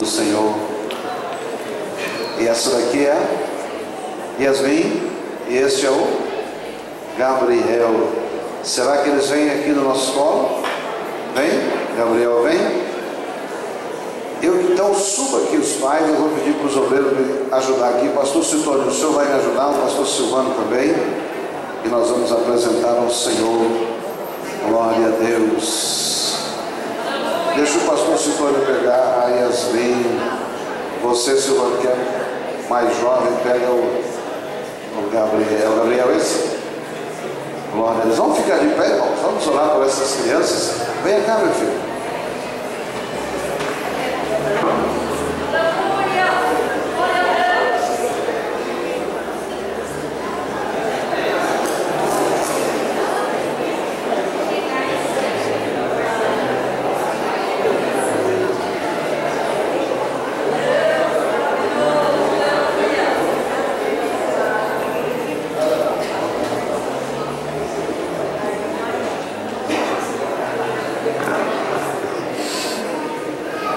Senhor. E essa daqui é Yasmin, e este é o Gabriel. Será que eles vêm aqui no nosso colo? Vem? Gabriel vem? Então suba aqui os pais. Eu vou pedir para os obreiros me ajudar aqui. Pastor Citônio, o senhor vai me ajudar, o pastor Silvano também, e nós vamos apresentar ao Senhor. Glória a Deus. Deixa o pastor Citônio pegar a Yasmin. Você, Silvano, que é mais jovem, pega o Gabriel. Gabriel, esse? Glória a Deus. Vamos ficar de pé, irmãos. Vamos orar por essas crianças. Venha cá, meu filho.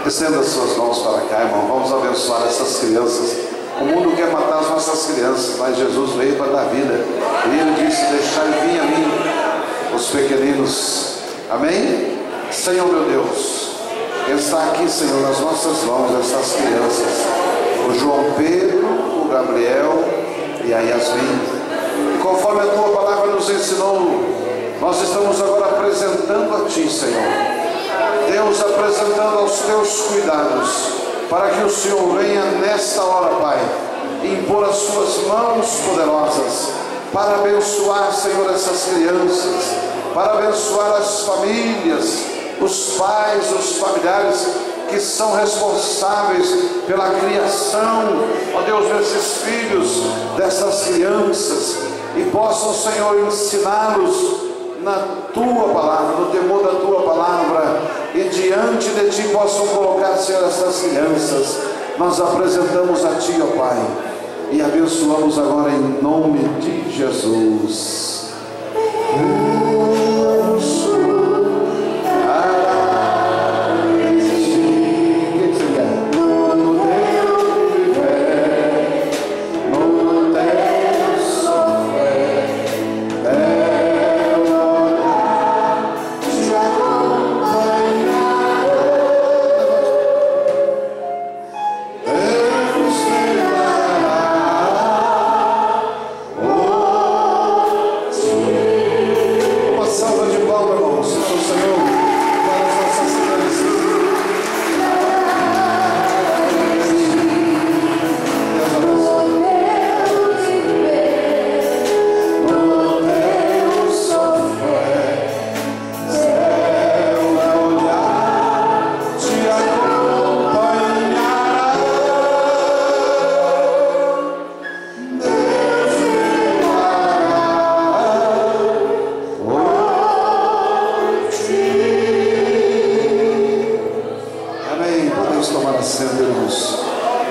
Estenda as suas mãos para cá, irmão. Vamos abençoar essas crianças. O mundo quer matar as nossas crianças, mas Jesus veio para dar vida. E Ele disse: deixai vir a mim os pequeninos. Amém? Senhor meu Deus, está aqui, Senhor, nas nossas mãos essas crianças, o João Pedro, o Gabriel e a Yasmin. E conforme a Tua palavra nos ensinou, nós estamos agora apresentando a Ti, Senhor. Deus, apresentando aos Teus cuidados, para que o Senhor venha nesta hora, Pai, impor as Suas mãos poderosas, para abençoar, Senhor, essas crianças, para abençoar as famílias, os pais, os familiares que são responsáveis pela criação, ó Deus, desses filhos, dessas crianças, e possam, Senhor, ensiná-los na Tua palavra, no temor da Tua palavra, e diante de Ti possam colocar, Senhor, essas crianças. Nós apresentamos a Ti, ó Pai, e abençoamos agora em nome de Jesus.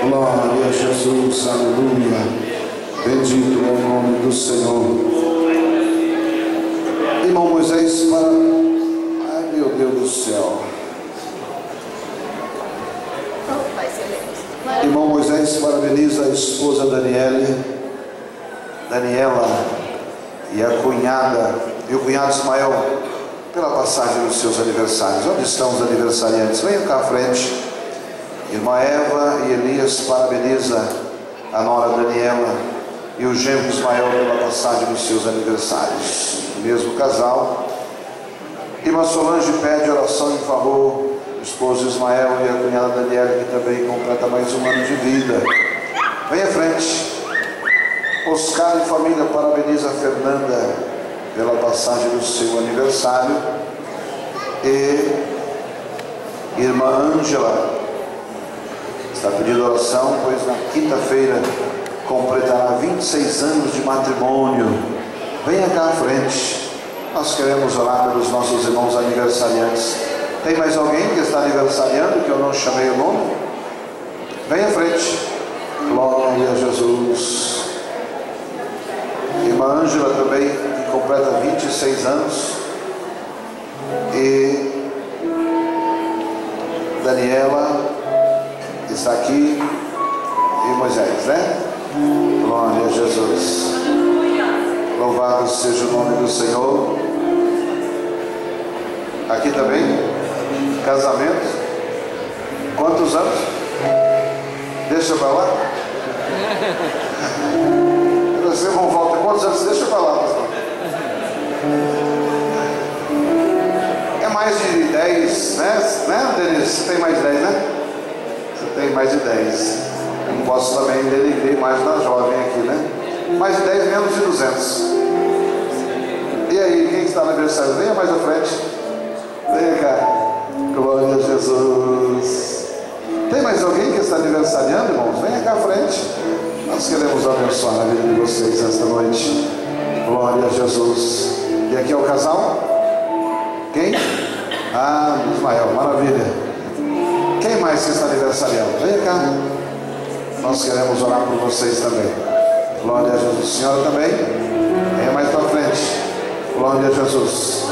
Glória a Jesus, aleluia. Bendito é o nome do Senhor. Irmão Moisés, para... Ai, meu Deus do céu. Irmão Moisés parabeniza a esposa Daniela e a cunhada e o cunhado Ismael pela passagem dos seus aniversários. Onde estão os aniversariantes? Venham cá à frente. Irmã Eva e Elias parabeniza a nora Daniela e o genro Ismael pela passagem dos seus aniversários. O mesmo casal. Irmã Solange pede oração em favor do esposo Ismael e a cunhada Daniela, que também completa mais um ano de vida. Venha à frente. Oscar e família parabeniza a Fernanda pela passagem do seu aniversário. E irmã Ângela está pedindo oração, pois na quinta-feira completará 26 anos de matrimônio. Venha cá à frente. Nós queremos orar pelos nossos irmãos aniversariantes. Tem mais alguém que está aniversariando que eu não chamei o nome? Venha à frente. Glória a Jesus. Irmã Ângela também, que completa 26 anos. E Daniela, está aqui, e Moisés, né? Glória a Jesus. Louvado seja o nome do Senhor. Aqui também, casamento. Quantos anos? Deixa pra lá. Você não volta. Quantos anos? Deixa pra lá, pastor. É mais de 10, né, Denise? Você tem mais de 10, né? Você tem mais de 10. Eu não posso também denegrir mais da jovem aqui, né? Mais de 10, menos de 200. E aí, quem está no aniversário? Venha mais à frente. Venha cá. Glória a Jesus. Tem mais alguém que está aniversariando, irmãos? Venha cá à frente. Nós queremos abençoar a vida de vocês esta noite. Glória a Jesus. E aqui é o casal? Quem? Ah, Ismael, maravilha. Quem mais que está aniversariando? Venha cá. Nós queremos orar por vocês também. Glória a Jesus. Senhora também? Venha mais para frente. Glória a Jesus.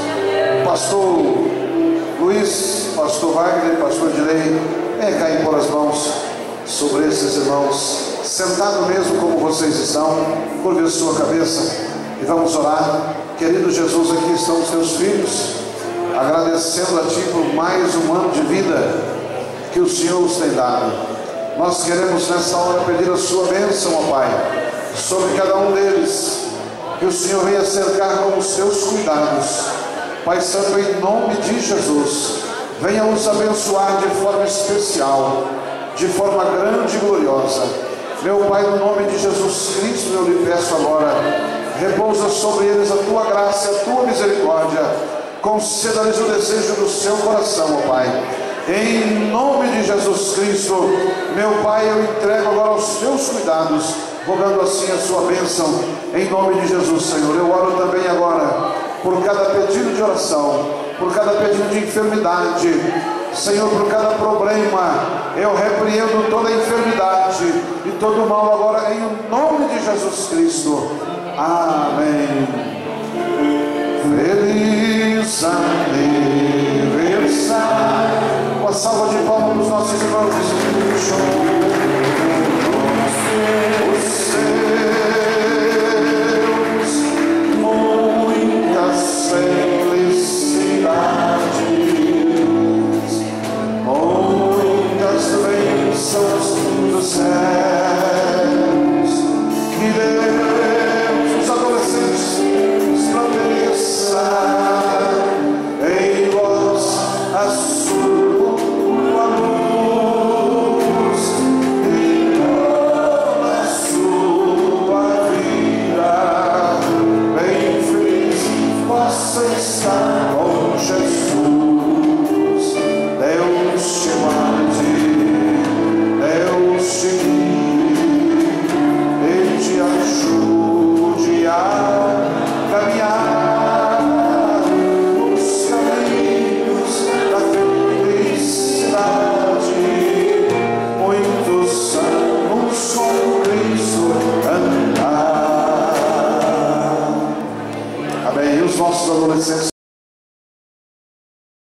Pastor Luiz, pastor Wagner, pastor Direi, venha cá impor as mãos sobre esses irmãos. Sentado mesmo como vocês estão, curve a sua cabeça e vamos orar. Querido Jesus, aqui estão os teus filhos, agradecendo a Ti por mais um ano de vida que o Senhor os tem dado. Nós queremos nessa hora pedir a sua bênção, ó Pai, sobre cada um deles, que o Senhor venha cercar com os seus cuidados. Pai Santo, em nome de Jesus, venha os abençoar de forma especial, de forma grande e gloriosa. Meu Pai, no nome de Jesus Cristo, eu lhe peço agora, repousa sobre eles a Tua graça e a Tua misericórdia. Conceda-lhes o desejo do seu coração, ó Pai. Em nome de Jesus Cristo, meu Pai, eu entrego agora aos Teus cuidados, rogando assim a Sua bênção, em nome de Jesus, Senhor. Eu oro também agora por cada pedido de oração, por cada pedido de enfermidade, Senhor, por cada problema. Eu repreendo toda enfermidade e todo mal agora, em nome de Jesus Cristo. Amém. Feliz aniversário. Uma salva de palmas para os nossos irmãos. Os seus, muitas felicidades, muitas bênçãos do céu.